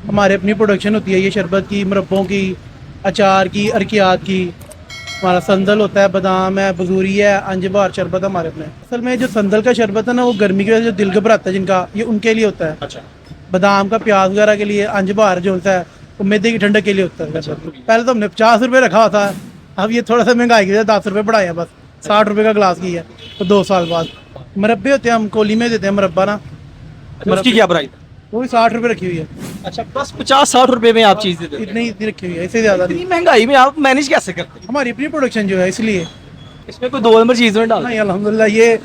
हमारे अपनी प्रोडक्शन होती है ये शरबत की, मुरब्बों की, अचार की, अरकियात की। हमारा संदल होता है, बादाम है, बजूरी है, अंजबार शरबत है हमारे अपने। असल में जो संदल का शरबत है ना, वो गर्मी की वजह से जो दिल घबराता है जिनका, ये उनके लिए होता है। अच्छा। बादाम का प्याज वगैरह के लिए, अंजबार जो होता है वो मैदे की ठंडक के लिए होता है शरबत। पहले तो हमने 50 रुपये रखा हुआ था, अब ये थोड़ा सा महंगाई की वजह से 10 रुपये बढ़ाए हैं बस। 60 रुपये का गिलास की है, तो 2 साल बाद। मुरब्बे होते हैं, हम कोली में देते हैं मुरब्बा ना। अच्छा, उसकी क्या प्राइस है? वो भी 60 रुपये रखी हुई है। अच्छा, बस 50-60 रुपए में आप चीज़ दे देते हैं। इतनी रखी हुई है, इससे ज़्यादा इतनी नहीं। महंगाई में आप मैनेज कैसे करते हैं? हमारी अपनी प्रोडक्शन जो है इसलिए। इसमें कोई 2 नंबर चीज़ में डाल? नहीं अल्हम्दुलिल्लाह, ये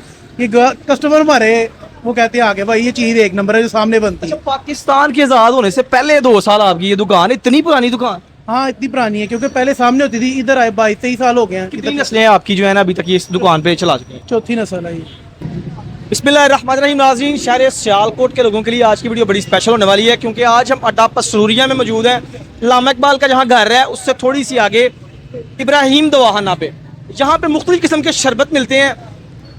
कस्टमर हमारे वो कहते हैं आगे भाई ये चीज़ एक नंबर है जो सामने बनती अच्छा, है। पाकिस्तान के आज़ाद होने से पहले 2 साल आपकी ये दुकान, इतनी पुरानी दुकान? हाँ इतनी पुरानी है, क्योंकि पहले सामने होती थी, इधर आए 22-23 साल हो गए हैं। कितनी इधर नस्लें आपकी जो है ना अभी तक ये इस दुकान पे चला चुकी हैं? चौथी नस्ल है ये। बिस्मिल्लाहिर्रहमानिर्रहीम। नाज़रीन, शहर सियालकोट के लोगों के लिए आज की वीडियो बड़ी स्पेशल होने वाली है, क्योंकि आज हम अड्डा पसूरिया में मौजूद हैं। अल्लामा इकबाल का जहाँ घर है उससे थोड़ी सी आगे इब्राहिम दवाखाना पे, यहाँ पे मुख्तलिफ किस्म के शरबत मिलते हैं।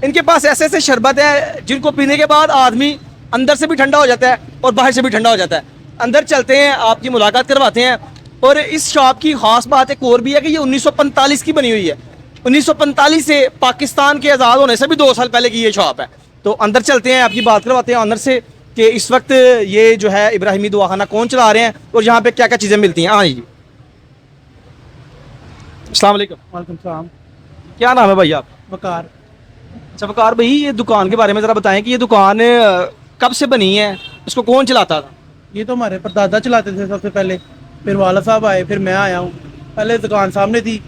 इनके पास ऐसे ऐसे शरबत है जिनको पीने के बाद आदमी अंदर से भी ठंडा हो जाता है और बाहर से भी ठंडा हो जाता है। अंदर चलते हैं, आपकी मुलाकात करवाते हैं। और इस शॉप की खास बात एक और भी है कि ये 1945 की बनी हुई है। 1945 से, पाकिस्तान के आज़ाद होने से भी 2 साल पहले की ये शॉप है। तो अंदर चलते हैं, आपकी बात करवाते हैं ऑनर से कि इस वक्त ये जो है इब्राहिमी दवाखाना कौन चला रहे हैं और यहाँ पे क्या क्या चीज़ें मिलती हैं। हाँ जी, अस्सलाम वालेकुम। वालेकुम सलाम। क्या नाम है भाई आप? वकार। अच्छा वकार भाई, ये दुकान के बारे में ज़रा बताएं कि ये दुकान कब से बनी है, इसको कौन चलाता था? ये तो हमारे परदादा चलाते थे सबसे पहले, फिर वाला साहब आए, फिर मैं आया हूँ। पहले दुकान सामने थी,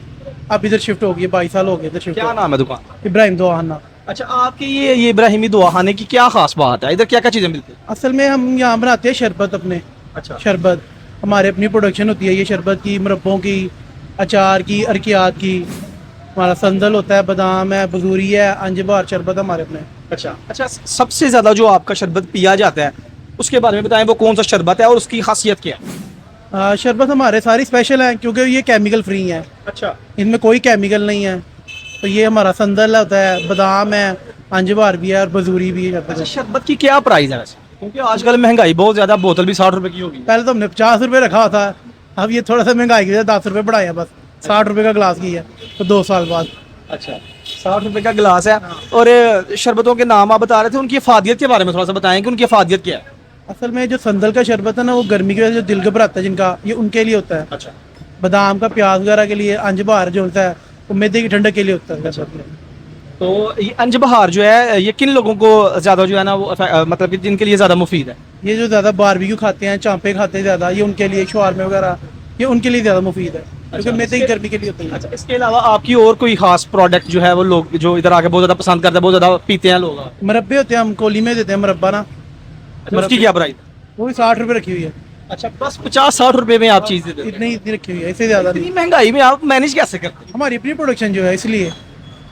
अब इधर शिफ्ट हो गई, 22 साल हो गए इधर शिफ्ट क्या हो। नाम है दुकान? इब्राहिम दवाखाना। अच्छा, आपके ये इब्राहिमी दवाखाने की क्या खास बात है? इधर क्या क्या चीज़ें मिलती हैं? असल में हम यहाँ बनाते हैं शरबत अपने। अच्छा। शरबत हमारे अपनी प्रोडक्शन होती है ये शरबत की, मुरब्बों की, अचार की, अरकियात की। हमारा संदल होता है, बादाम है, बजूरी है, अंजबार शरबत हमारे अपने। अच्छा, सबसे ज़्यादा जो आपका शरबत पिया जाता है उसके बारे में बताएं, वो कौन सा शरबत है और उसकी खासियत क्या है? शरबत हमारे सारी स्पेशल हैं क्योंकि ये केमिकल फ्री हैं, अच्छा। इनमें कोई केमिकल नहीं है। तो ये हमारा संदल होता है, बादाम है, अंजबार भी है और बजूरी भी है। अच्छा, शरबत की क्या प्राइस है वैसे? क्योंकि आजकल महंगाई बहुत ज़्यादा, बोतल भी 60 रुपए की होगी। पहले तो हमने 50 रुपये रखा हुआ था, अब ये थोड़ा सा महंगाई की वजह से 10 रुपये बढ़ाए हैं बस। 60 रुपये का गिलास की है, तो 2 साल बाद। अच्छा, 60 रुपए का गिलास है। और शरबतों के नाम आप बता रहे थे, उनकी अफादियत के बारे में थोड़ा सा बताएं कि उनकी अफादियत क्या है? असल में जो संदल का शरबत है ना, वो गर्मी की वजह से जो दिल घबराता है जिनका, ये उनके लिए होता है। अच्छा। बादाम का प्याज वगैरह के लिए, अंजबार जो होता है वो मैदे की ठंडक के लिए होता है शरबत। तो ये अंजबहार जो है ये किन लोगों को ज़्यादा जो है ना वो मतलब कि जिनके लिए ज़्यादा मुफीद है? ये जो ज़्यादा बारबेक्यू खाते हैं, चांपे खाते हैं ज़्यादा, ये उनके लिए, शवारमे वगैरह, ये उनके लिए ज़्यादा मुफीद है, क्योंकि मैदे की गर्मी के लिए होता है। अच्छा, इसके अलावा आपकी और कोई खास प्रोडक्ट जो है वो लोग जो इधर आके बहुत ज़्यादा पसंद करते हैं, बहुत ज़्यादा पीते हैं लोग? मुरब्बे होते हैं, हम कोली में देते हैं मुरब्बा ना। अच्छा, उसकी क्या प्राइस? वो भी 60 रुपये रखी हुई है। अच्छा, बस 50-60 रुपए में आप चीज़ दे देते हैं। इतनी रखी हुई है, इससे ज़्यादा इतनी नहीं। महंगाई में आप मैनेज कैसे करते हैं? हमारी अपनी प्रोडक्शन जो है इसलिए,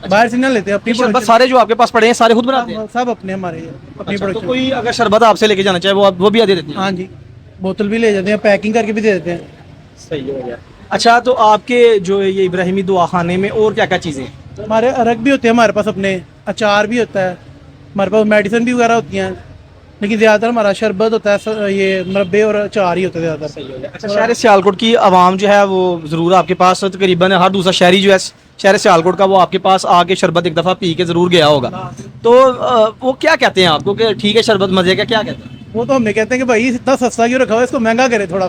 बाहर से ना लेते हैं, अपनी ये शरबत प्रोडक्शन। सारे जो आपके पास पड़े हैं सारे खुद बनाते हैं? सब अपने हमारे हैं, अपनी अच्छा, तो प्रोडक्शन। कोई अगर शरबत आपसे लेके जाना चाहे वो भी दे देते हैं? हाँ जी, बोतल भी ले जाते हैं, पैकिंग करके भी दे देते हैं। सही हो गया। अच्छा, तो आपके जो ये इब्राहिमी दवाखाने में और क्या क्या चीज़ें हैं? हमारे अरग भी होते हैं हमारे पास अपने, अचार भी होता है हमारे पास, मेडिसिन भी वगैरह होती हैं, लेकिन ज़्यादातर हमारा शरबत होता है, ये मुरब्बे और अचार ही होता है ज़्यादातर। अच्छा, शहर सियालकोट की आवाम जो है वो ज़रूर आपके पास, तकरीबन हर दूसरा शहरी जो है शहर सियालकोट का, वो आपके पास आके शरबत एक दफ़ा पी के ज़रूर गया होगा। तो वो क्या कहते हैं आपको कि ठीक है शरबत मज़े का, क्या कहते हैं? वो तो हमें कहते हैं कि भाई इतना सस्ता क्यों रखा हुआ है, इसको महंगा करे थोड़ा।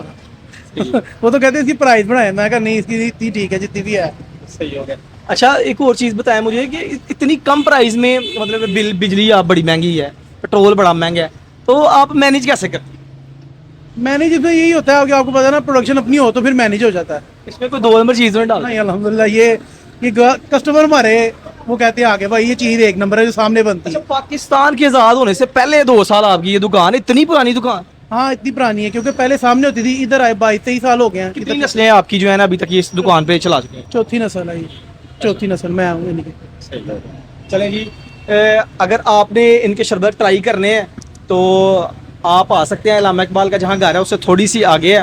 वो तो कहते हैं इसकी प्राइस बढ़ाए, मैं कहा नहीं, इसकी इतनी ठीक है जितनी भी है। सही हो गया। अच्छा, एक और चीज़ बताएं मुझे कि इतनी कम प्राइस में, मतलब बिजली आप बड़ी महंगी है, पेट्रोल बड़ा महंगा है, तो आप मैनेज कैसे करते हैं? मैनेज इसमें यही होता है कि आपको पता है ना, प्रोडक्शन अपनी हो तो फिर मैनेज हो जाता है। इसमें कोई 2 नंबर चीज़ में डाल? नहीं अल्हम्दुलिल्लाह, ये कस्टमर हमारे वो कहते हैं आगे भाई ये चीज़ एक नंबर है जो सामने बनती अच्छा, है। पाकिस्तान के आज़ाद होने से पहले 2 साल आपकी ये दुकान, इतनी पुरानी दुकान? हाँ इतनी पुरानी है, क्योंकि पहले सामने होती थी, इधर आए 22-23 साल हो गए हैं। कितनी नस्लें आपकी जो है ना अभी तक ये इस दुकान पे चला चुकी हैं? चौथी नस्ल है ये, चौथी नस्ल मैं हूँ इनकी। चलें जी, अगर आपने इनके शरबत ट्राई करने हैं तो आप आ सकते हैं। अल्लामा इकबाल का जहाँ घर है उससे थोड़ी सी आगे है,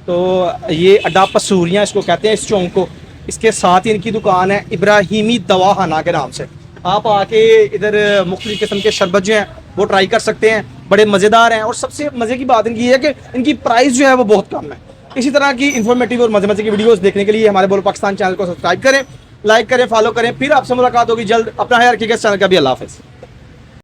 तो ये अड्डा पसूरियाँ इसको कहते हैं, इस चौंक को। इसके साथ ही इनकी दुकान है इब्राहिमी दवाखाना के नाम से। आप आके इधर मुख्तलिफ किस्म के शरबत जो हैं वो ट्राई कर सकते हैं, बड़े मज़ेदार हैं। और सबसे मज़े की बात इनकी है कि इनकी प्राइस जो है वो बहुत कम है। इसी तरह की इन्फॉर्मेटिव और मज़े की वीडियोस देखने के लिए हमारे बोलो पाकिस्तान चैनल को सब्सक्राइब करें, लाइक करें, फॉलो करें। फिर आपसे मुलाकात होगी जल्द। अपना ख्याल रखिएगा। इस चैनल का भी अल्लाह हाफ़िज़।